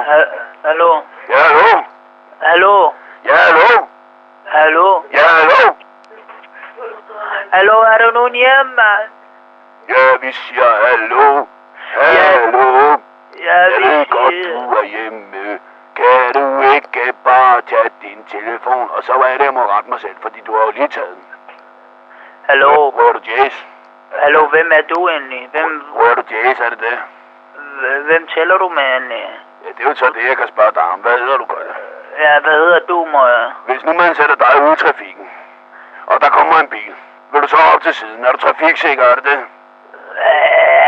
Hallo? Ja, hallo? Hallo? Ja, hallo? Hallo? Ja, hallo? Hallo, er du nogen hjemme, mand? Ja, vi siger hallo. Hallo? Ja, Jeg vi ved godt, siger... du er hjemme. Kan du ikke bare tage din telefon? Og så var jeg der og må rette mig selv, fordi du har jo lige taget den. Hallo? Hvor er du, Jace? Hallo, hvem er du egentlig? Hvor er du, Jace? Er det det? Hvem tæller du med egentlig? Ja, det er jo så det, jeg kan spørge dig om. Hvad hedder du, Krølle? Ja, hvad hedder du, må jeg? Hvis nu man sætter dig ud i trafikken, og der kommer en bil, vil du så op til siden? Er du trafiksikker, er det det?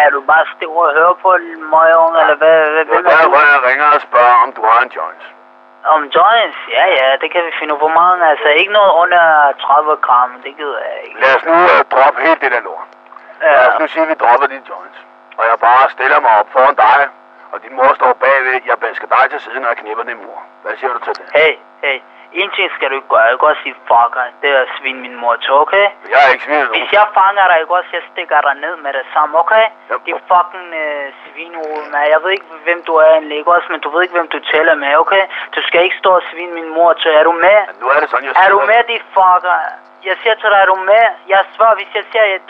Er du bare stiv og høre på en møgung, eller hvad? Det er derfor, jeg ringer og spørger, om du har en joint. Om joints? Ja, det kan vi finde ud. Hvor mange? Altså, ikke noget under 30 gram, det gider jeg ikke. Lad os nu droppe helt det der lort. Ja. Lad os nu sige, at vi dropper de joints. Og jeg bare stiller mig op foran dig, og din mor står bagved. Jeg basker dig til siden, og jeg knipper din mor. Hvad siger du til det? Hey. En ting skal du ikke gøre. Jeg kan godt sige fucker. Det er at svine min mor til, okay? Jeg er ikke svinet nogen. Hvis jeg fanger dig, ikke også, jeg stikker dig ned med det samme, okay? Ja. Det er fucking svinehoved, man. Jeg ved ikke, hvem du er egentlig, ikke også? Men du ved ikke, hvem du tæller med, okay? Du skal ikke stå og svine min mor til. Er du med? Men nu er det sådan, jeg Er du siger med, de fucker? Jeg siger til dig, er du med? Jeg svarer, hvis jeg siger, at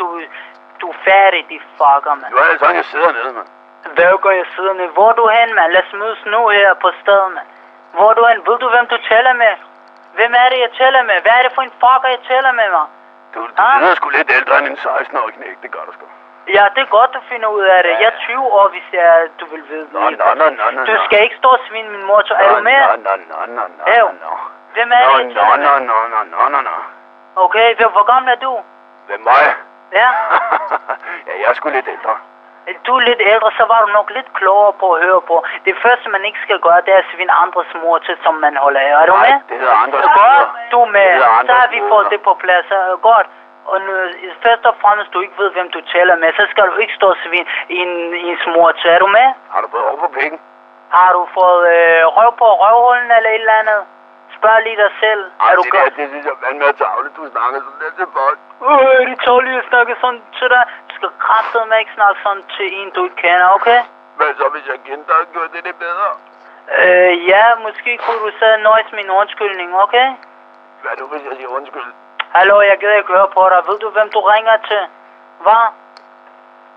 du er færdig, de fucker, man. Nu er det sådan, jeg sidder nede, mand. Hvad gør jeg sidder ned? Hvor er du hen, mand? Lad os mødes nu her på stedet, mand. Hvor er du hen? Ved du, hvem du tæller med? Hvem er det, jeg tæller med? Hvad er det for en fucker, jeg tæller med, mig? Du lyder sgu lidt ældre end en 16-årig knæk, det gør du sgu. Ja, det er godt, du finder ud af det. Jeg er 20 år, hvis du vil vide det. Nå. Du skal ikke stå og svine min mor, så er du med? Nå. Hvem er det, jeg tæller med? Nå. Okay, hvor gammel er du? Hvem mig? Ja? Ja, jeg er sgu lidt ældre. Du er lidt ældre, så var du nok lidt klogere på at høre på. Det første, man ikke skal gøre, det er at svine andres mor til, som man holder af. Er du med? Nej, det hedder andres Godt, moder. du er med. Det hedder Så andres har vi moder. fået det på plads. Godt. Og nu, først og fremmest, du ikke ved, hvem du tæller med, så skal du ikke stå og svine ens mor til. Er du med? Har du fået over på penge? Har du fået røv på røvhullen eller et eller andet? Spørg lige dig selv. Ej, det synes jeg er mere tavligt, du snakker sådan lidt til folk. De tåler lige at snakke sådan til dig. Du skal kraftedeme ikke snakke sådan til en, du ikke kender, okay? Hvad så, hvis jeg kendte dig, gjorde det lidt bedre? Ja, måske kunne du så nøjes med en undskyldning, okay? Hvad nu, hvis jeg siger undskyld? Hallo, jeg gider ikke høre på dig. Ved du, hvem du ringer til? Hvad?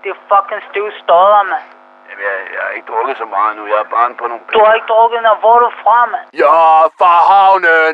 Det er fucking stiv stodder, mand. Jamen, jeg har ikke drukket så meget nu. Jeg er bare på nogle penge. Du har ikke drukket, når hvor er du fra, mand? Ja, fra havnen.